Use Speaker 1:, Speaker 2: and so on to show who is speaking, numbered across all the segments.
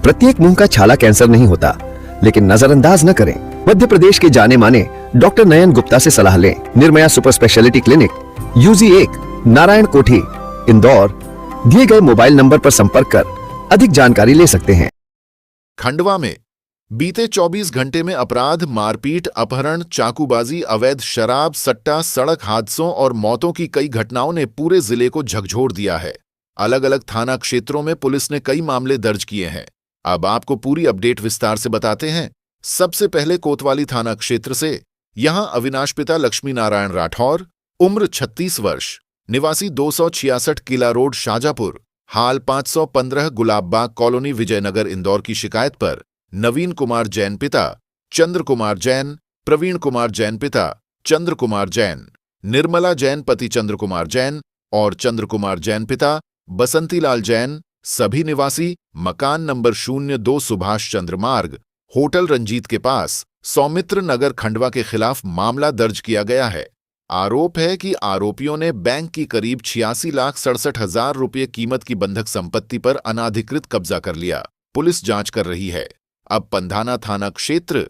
Speaker 1: प्रत्येक मुंह का छाला कैंसर नहीं होता, लेकिन नजरअंदाज न करें। मध्य प्रदेश के जाने माने डॉक्टर नयन गुप्ता से सलाह लें। Nirbhaya super speciality clinic, UG1, Narayan कोठी, इंदौर। दिए गए मोबाइल नंबर पर संपर्क कर अधिक जानकारी ले सकते हैं।
Speaker 2: खंडवा में बीते 24 घंटे में अपराध, मारपीट, अपहरण, चाकूबाजी, अवैध शराब, सट्टा, सड़क हादसों और मौतों की कई घटनाओं ने पूरे जिले को झकझोर दिया है। अलग अलग थाना क्षेत्रों में पुलिस ने कई मामले दर्ज किए हैं। अब आपको पूरी अपडेट विस्तार से बताते हैं। सबसे पहले कोतवाली थाना क्षेत्र से। यहां अविनाश पिता लक्ष्मी नारायण राठौर, उम्र 36 वर्ष, निवासी 266 किला रोड शाजापुर, हाल 515 गुलाबबाग कॉलोनी विजयनगर इंदौर की शिकायत पर नवीन कुमार जैन पिता चंद्र कुमार जैन, प्रवीण कुमार जैन पिता चंद्र कुमार जैन, निर्मला जैन पति चंद्र कुमार जैन और चंद्र कुमार जैन पिता बसंतीलाल जैन, सभी निवासी मकान नंबर 02 सुभाष चंद्र मार्ग, होटल रंजीत के पास, सौमित्र नगर, खंडवा के खिलाफ मामला दर्ज किया गया है। आरोप है कि आरोपियों ने बैंक की करीब 86,67,000 रुपये कीमत की बंधक संपत्ति पर अनाधिकृत कब्जा कर लिया। पुलिस जांच कर रही है। अब पंधाना थाना क्षेत्र,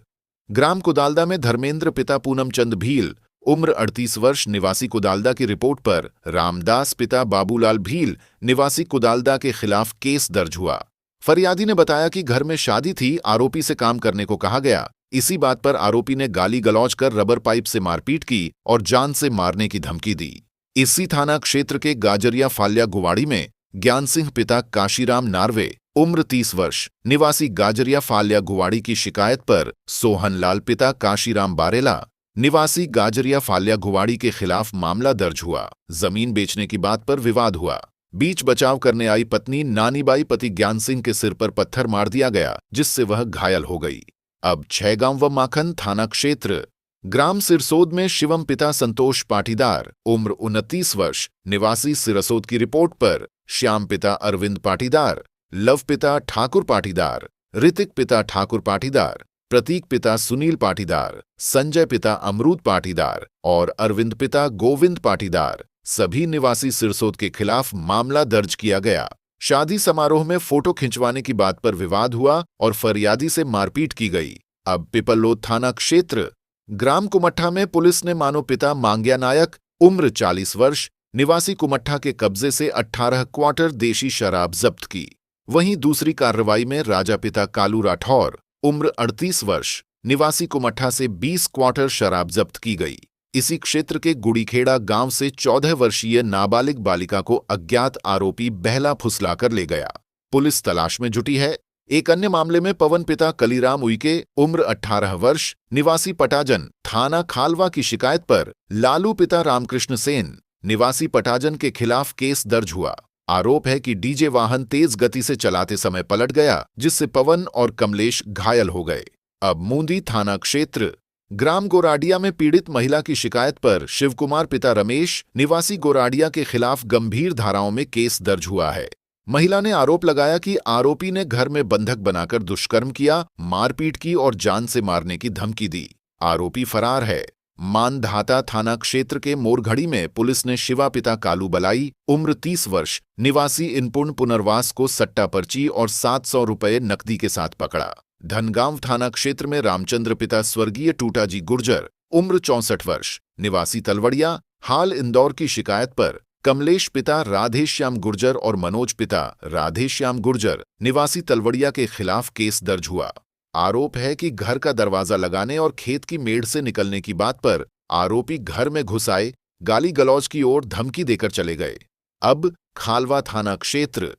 Speaker 2: ग्राम कुदालदा में धर्मेंद्र पिता पूनमचंद भील, उम्र 38 वर्ष, निवासी कुदालदा की रिपोर्ट पर रामदास पिता बाबूलाल भील, निवासी कुदालदा के खिलाफ केस दर्ज हुआ। फरियादी ने बताया कि घर में शादी थी, आरोपी से काम करने को कहा गया। इसी बात पर आरोपी ने गाली गलौज कर रबर पाइप से मारपीट की और जान से मारने की धमकी दी। इसी थाना क्षेत्र के गाजरिया फाल्या गुवाड़ी में ज्ञान सिंह पिता काशीराम नार्वे, उम्र 30 वर्ष, निवासी गाजरिया फाल्या गुवाड़ी की शिकायत पर सोहन लाल पिता काशीराम बारेला, निवासी गाजरिया फाल्या गुवाड़ी के खिलाफ मामला दर्ज हुआ। जमीन बेचने की बात पर विवाद हुआ। बीच बचाव करने आई पत्नी नानीबाई पति ज्ञान सिंह के सिर पर पत्थर मार दिया गया, जिससे वह घायल हो गई। अब छैगांव व माखन थाना क्षेत्र, ग्राम सिरसोद में शिवम पिता संतोष पाटीदार, उम्र 29 वर्ष, निवासी सिरसोद की रिपोर्ट पर श्याम पिता अरविंद पाटीदार, लव पिता ठाकुर पाटीदार, ऋतिक पिता ठाकुर पाटीदार, प्रतीक पिता सुनील पाटीदार, संजय पिता अमरूद पाटीदार और अरविंद पिता गोविंद पाटीदार, सभी निवासी सिरसोद के खिलाफ मामला दर्ज किया गया। शादी समारोह में फोटो खिंचवाने की बात पर विवाद हुआ और फरियादी से मारपीट की गई। अब पिपलोद थाना क्षेत्र, ग्राम कुमट्ठा में पुलिस ने मानो पिता मांग्या नायक, उम्र 40 वर्ष, निवासी कुमट्ठा के कब्जे से 18 क्वार्टर देशी शराब जब्त की। वहीं दूसरी कार्रवाई में राजा पिता कालू राठौर, उम्र 38 वर्ष, निवासी कुमट्ठा से 20 क्वार्टर शराब जब्त की गई। इसी क्षेत्र के गुड़ीखेड़ा गांव से 14 वर्षीय नाबालिग बालिका को अज्ञात आरोपी बहला फुसलाकर ले गया। पुलिस तलाश में जुटी है। एक अन्य मामले में पवन पिता कलीराम उइके, उम्र 18 वर्ष, निवासी पटाजन, थाना खालवा की शिकायत पर लालू पिता रामकृष्ण सेन, निवासी पटाजन के खिलाफ केस दर्ज हुआ। आरोप है कि डीजे वाहन तेज गति से चलाते समय पलट गया, जिससे पवन और कमलेश घायल हो गए। अब मूंदी थाना क्षेत्र, ग्राम गोराडिया में पीड़ित महिला की शिकायत पर शिवकुमार पिता रमेश, निवासी गोराडिया के खिलाफ गंभीर धाराओं में केस दर्ज हुआ है। महिला ने आरोप लगाया कि आरोपी ने घर में बंधक बनाकर दुष्कर्म किया, मारपीट की और जान से मारने की धमकी दी। आरोपी फरार है। मानधाता थाना क्षेत्र के मोरघड़ी में पुलिस ने शिवा पिता कालू बलाई, उम्र 30 वर्ष, निवासी इनपुण पुनर्वास को सट्टा पर्ची और 700 रुपये नकदी के साथ पकड़ा। धनगांव थाना क्षेत्र में रामचंद्र पिता स्वर्गीय टूटाजी गुर्जर, उम्र 64 वर्ष, निवासी तलवड़िया, हाल इंदौर की शिकायत पर कमलेश पिता राधेश्याम गुर्जर और मनोज पिता राधेश्याम गुर्जर, निवासी तलवड़िया के खिलाफ केस दर्ज हुआ। आरोप है कि घर का दरवाजा लगाने और खेत की मेड़ से निकलने की बात पर आरोपी घर में घुस आए, गाली गलौज की ओर धमकी देकर चले गए। अब खालवा थाना क्षेत्र,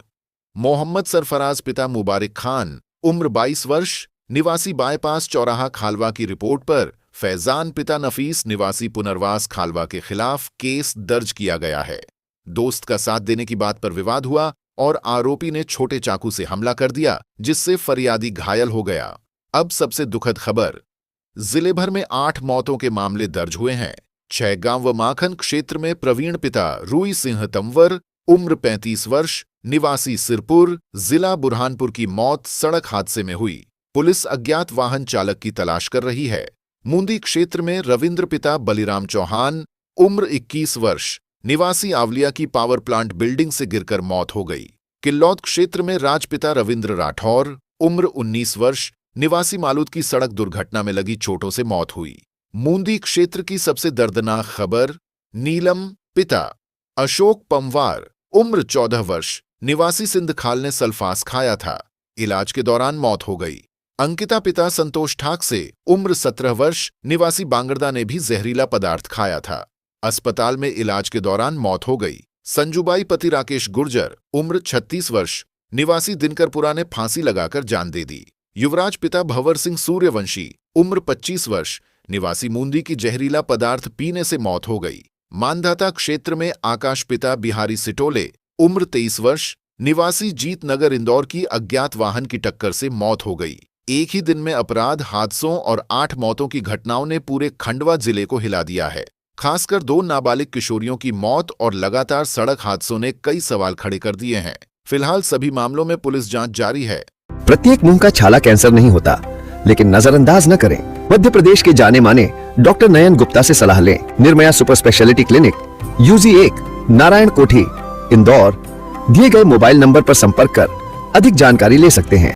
Speaker 2: मोहम्मद सरफराज पिता मुबारिक खान, उम्र 22 वर्ष, निवासी बाईपास चौराहा खालवा की रिपोर्ट पर फैजान पिता नफीस, निवासी पुनर्वास खालवा के खिलाफ केस दर्ज किया गया है। दोस्त का साथ देने की बात पर विवाद हुआ और आरोपी ने छोटे चाकू से हमला कर दिया, जिससे फरियादी घायल हो गया। अब सबसे दुखद खबर, जिले भर में 8 मौतों के मामले दर्ज हुए हैं। छैगांव व माखन क्षेत्र में प्रवीण पिता रूई सिंह तंवर, उम्र 35 वर्ष, निवासी सिरपुर, जिला बुरहानपुर की मौत सड़क हादसे में हुई। पुलिस अज्ञात वाहन चालक की तलाश कर रही है। मूंदी क्षेत्र में रविंद्र पिता बलिराम चौहान, उम्र 21 वर्ष, निवासी आवलिया की पावर प्लांट बिल्डिंग से गिरकर मौत हो गई। किल्लौद क्षेत्र में राजपिता रविंद्र राठौर, उम्र 19 वर्ष, निवासी मालूद की सड़क दुर्घटना में लगी चोटों से मौत हुई। मूंदी क्षेत्र की सबसे दर्दनाक खबर, नीलम, पिता अशोक पंवार, उम्र 14 वर्ष, निवासी सिंध खाल ने सल्फास खाया था, इलाज के दौरान मौत हो गई। अंकिता पिता संतोष ठाकसे, उम्र 17 वर्ष, निवासी बांगरदा ने भी जहरीला पदार्थ खाया था, अस्पताल में इलाज के दौरान मौत हो गई। संजूबाई पति राकेश गुर्जर, उम्र 36 वर्ष, निवासी दिनकरपुरा ने फांसी लगाकर जान दे दी। युवराज पिता भंवर सिंह सूर्यवंशी, उम्र 25 वर्ष, निवासी मूंदी की जहरीला पदार्थ पीने से मौत हो गई। मानधाता क्षेत्र में आकाश पिता बिहारी सिटोले, उम्र 23 वर्ष, निवासी जीत नगर इंदौर की अज्ञात वाहन की टक्कर से मौत हो गई। एक ही दिन में अपराध, हादसों और 8 मौतों की घटनाओं ने पूरे खंडवा जिले को हिला दिया है। खासकर 2 नाबालिग किशोरियों की मौत और लगातार सड़क हादसों ने कई सवाल खड़े कर दिए हैं। फिलहाल सभी मामलों में पुलिस जांच जारी है।
Speaker 1: प्रत्येक मुंह का छाला कैंसर नहीं होता, लेकिन नजरअंदाज न करें। मध्य प्रदेश के जाने माने डॉक्टर नयन गुप्ता से सलाह लें। Nirbhaya super speciality clinic, UG1, Narayan कोठी, इंदौर। दिए गए मोबाइल नंबर पर संपर्क कर अधिक जानकारी ले सकते हैं।